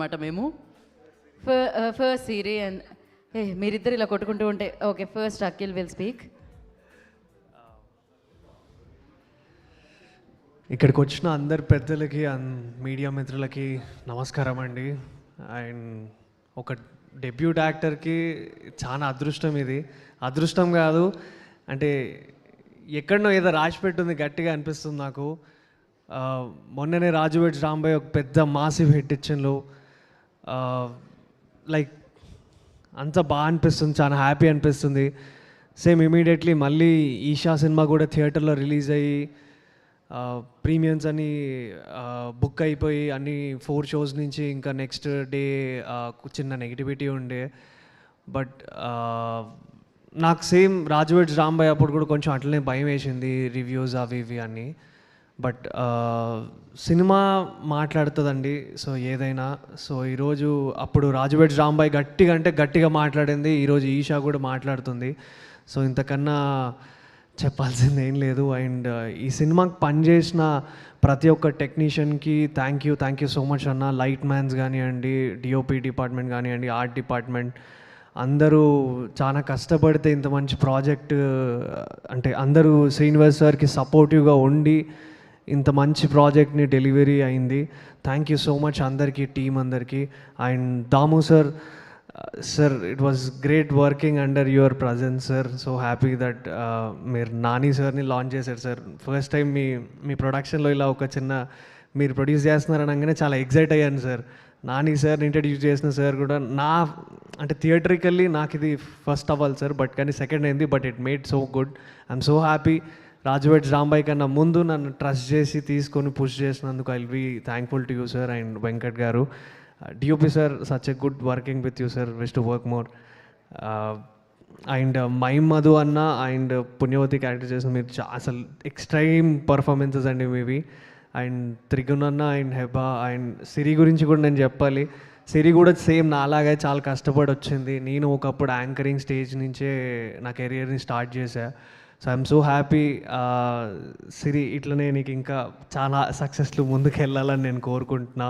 మాట మేము first Siri and మీరిద్దరు ఇలా కొట్టుకుంటూ ఉంటే okay first Akhil will speak. ఇక్కడికి వచ్చిన అందరి పెద్దలకి మీడియా మిత్రులకి నమస్కారం అండి. అండ్ ఒక డెబ్యూట్ యాక్టర్కి చాలా అదృష్టం ఇది. అదృష్టం కాదు అంటే ఎక్కడనో ఏదో రాసి పెట్టుంది గట్టిగా అనిపిస్తుంది నాకు. మొన్ననే రాజు వెడ్స్ రాంబాయ్ ఒక పెద్ద మాసివ్ హిట్ ఇచ్చిండ్రు. లైక్ అంత బాగా అనిపిస్తుంది, చాలా హ్యాపీ అనిపిస్తుంది. సేమ్ ఇమీడియట్లీ మళ్ళీ ఈషా సినిమా కూడా థియేటర్లో రిలీజ్ అయ్యి ప్రీమియమ్స్ అని బుక్ అయిపోయి అన్ని 4 షోస్ నుంచి ఇంకా నెక్స్ట్ డే చిన్న నెగిటివిటీ ఉండే. బట్ నాకు సేమ్ రాజు వెడ్స్ రాంబాయ్ అప్పుడు కూడా కొంచెం అట్లనే భయం వేసింది, రివ్యూస్ అవి ఇవి అని. బట్ సినిమా మాట్లాడుతుందండి, సో ఏదైనా. సో ఈరోజు అప్పుడు రాజు వెడ్స్ రాంబాయ్ గట్టిగా అంటే గట్టిగా మాట్లాడింది, ఈరోజు ఈషా కూడా మాట్లాడుతుంది. సో ఇంతకన్నా చెప్పాల్సింది ఏం లేదు. అండ్ ఈ సినిమాకి పనిచేసిన ప్రతి ఒక్క టెక్నీషియన్కి థ్యాంక్ యూ సో మచ్ అన్న. లైట్ మ్యాన్స్ కానివ్వండి, డిఓపి డిపార్ట్మెంట్ కానివ్వండి, ఆర్ట్ డిపార్ట్మెంట్ అందరూ చాలా కష్టపడితే ఇంత మంచి ప్రాజెక్ట్ అంటే అందరూ శ్రీనివాస్ సార్కి సపోర్టివ్గా ఉండి ఇంత మంచి ప్రాజెక్ట్ని డెలివరీ అయింది. థ్యాంక్ యూ సో మచ్ అందరికీ, టీం అందరికీ. And Damu sir, it was great working under your presence sir. So happy that మీరు నాని సార్ని లాంచ్ చేశారు సార్. ఫస్ట్ టైం మీ ప్రొడక్షన్లో ఇలా ఒక చిన్న మీరు ప్రొడ్యూస్ చేస్తున్నారనగానే చాలా ఎగ్జైట్ అయ్యాను సార్. నాని సార్ని ఇంట్రడ్యూస్ చేసిన సార్ కూడా అంటే థియేటరికల్లీ నాకు ఇది ఫస్ట్ అవ్వాలి సార్, బట్ కానీ సెకండ్ అయింది. But it made so good. I'm so happy. Raju weds Rambai కన్నా ముందు నన్ను ట్రస్ట్ చేసి తీసుకొని పుష్ చేసినందుకు I will be thankful to you sir. And Venkat garu, DOP sir, such a good working with you sir, wish to work more. And Mime Madhu అన్న and Punyavathi character చేసిన మీరు అసలు ఎక్స్ట్రీమ్ పర్ఫార్మెన్సెస్ అండి మీవి. అండ్ త్రిగుణ్ అన్న అండ్ హెబా అండ్ సిరి గురించి కూడా నేను చెప్పాలి. సిరి కూడా సేమ్ నాలాగే చాలా కష్టపడి వచ్చింది. నేను ఒకప్పుడు యాంకరింగ్ స్టేజ్ నుంచే నా కెరియర్ని స్టార్ట్ చేశా. So I'm so happy. Siri ఇట్లనే నీకు ఇంకా చాలా సక్సెస్లు ముందుకు వెళ్ళాలని నేను కోరుకుంటున్నా.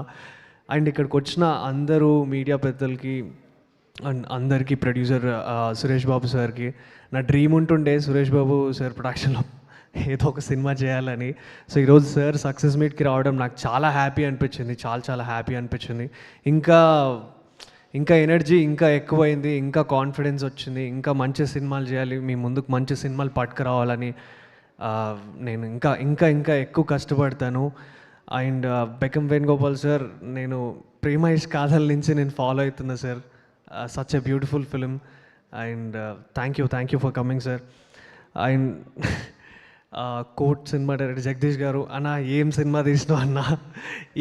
అండ్ ఇక్కడికి వచ్చిన అందరూ మీడియా పెద్దలకి అండ్ అందరికీ, ప్రొడ్యూసర్ సురేష్ బాబు సార్కి, నా డ్రీమ్ ఉంటుండే సురేష్ బాబు సార్ ప్రొడక్షన్లో ఏదో ఒక సినిమా చేయాలని. సో ఈరోజు సార్ సక్సెస్ మీట్కి రావడం నాకు చాలా హ్యాపీ అనిపించింది, చాలా హ్యాపీ అనిపించింది. ఇంకా ఎనర్జీ ఇంకా ఎక్కువైంది, ఇంకా కాన్ఫిడెన్స్ వచ్చింది, ఇంకా మంచి సినిమాలు చేయాలి, మీ ముందుకు మంచి సినిమాలు పట్టుకురావాలని నేను ఇంకా ఎక్కువ కష్టపడతాను. అండ్ బెకం వేణుగోపాల్ సార్, నేను ప్రేమ ఇష్ కాదల్ నుంచి నేను ఫాలో అవుతున్నా sir. Such a beautiful film. And thank you for coming sir. And court cinema director Jagadish గారు, అన్న ఏం సినిమా తీసినావు అన్న.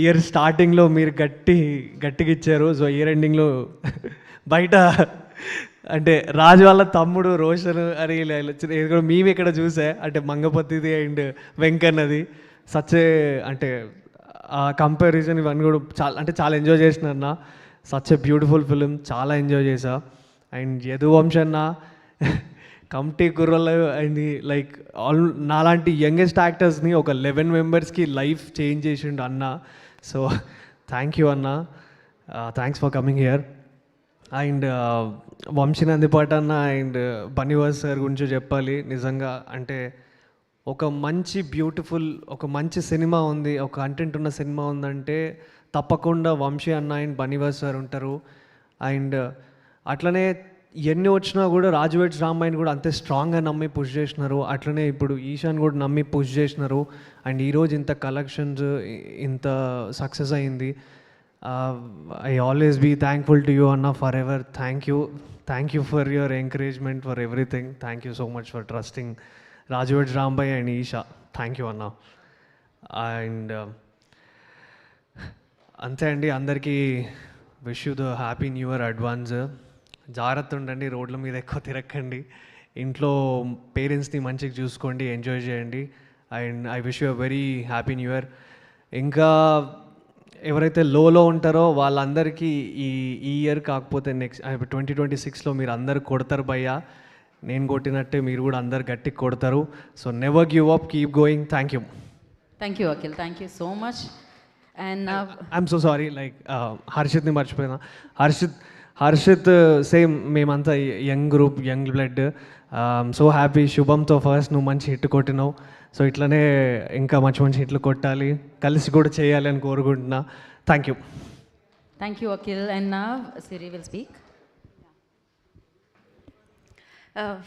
ఇయర్ స్టార్టింగ్లో మీరు గట్టిగా ఇచ్చారు. సో ఇయర్ ఎండింగ్లో బయట అంటే రాజు వాళ్ళ తమ్ముడు రోషన్ అని ఇది కూడా మేము ఇక్కడ చూసా, అంటే మంగపతిది అండ్ వెంకన్నది. సచ్చే అంటే కంపారిజన్ ఇవన్నీ కూడా చాలా ఎంజాయ్ చేసిన అన్న. సచ్ ఎ బ్యూటిఫుల్ ఫిలిం, చాలా ఎంజాయ్ చేసా. అండ్ యదువంశ్ అన్న కమిటీ కుర్రలు అయింది, లైక్ నాలాంటి యంగెస్ట్ యాక్టర్స్ని ఒక 11 మెంబర్స్కి లైఫ్ చేంజ్ చేసిండు అన్న. సో థ్యాంక్ యూ అన్న, thanks for coming here. And Vamsi Nandipati అన్న అండ్ బన్నీవాస్ సార్ గురించి చెప్పాలి. నిజంగా అంటే ఒక మంచి సినిమా ఉంది, ఒక కంటెంట్ ఉన్న సినిమా ఉందంటే తప్పకుండా వంశీ అన్న అండ్ బన్నీవాస్ సార్ ఉంటారు. అండ్ అట్లనే ఎన్ని వచ్చినా కూడా రాజు వెడ్స్ రాంబాయ్ని కూడా అంతే స్ట్రాంగ్గా నమ్మి పుష్ చేసినారు. అట్లనే ఇప్పుడు ఈశాన్ కూడా నమ్మి పుష్ చేసినారు. అండ్ ఈరోజు ఇంత కలెక్షన్స్, ఇంత సక్సెస్ అయింది. I always be thankful to you అన్న for ever. Thank you for your encouragement, for everything. Thank you so much for trusting Raju weds Rambai and Esha. Thank you అన్న. అండ్ అంతే అండి, అందరికీ wish you the happy new year advance. జాగ్రత్త ఉండండి, రోడ్ల మీద ఎక్కువ తిరగకండి, ఇంట్లో పేరెంట్స్ని మంచిగా చూసుకోండి, ఎంజాయ్ చేయండి. And I wish you a very happy new year. ఇంకా ఎవరైతే లోలో ఉంటారో వాళ్ళందరికీ ఈ ఇయర్ కాకపోతే నెక్స్ట్ 2026లో మీరు అందరు కొడతారు భయ్యా. నేను కొట్టినట్టే మీరు కూడా అందరు గట్టిగా కొడతారు. So never give up, keep going. Thank you Akhil, thank you so much. And now, I'm so sorry like హర్షిత్ని మర్చిపోయినా. హర్షిత్ సేమ్ మేమంతా young group, young blood. So happy శుభంతో ఫస్ట్ నువ్వు మంచి హిట్ కొట్టినావు. సో ఇట్లనే ఇంకా మంచి మంచి హిట్లు కొట్టాలి, కలిసి కూడా చేయాలి అని కోరుకుంటున్నా. Thank you. thank you, Akhil. And now, Siri will speak.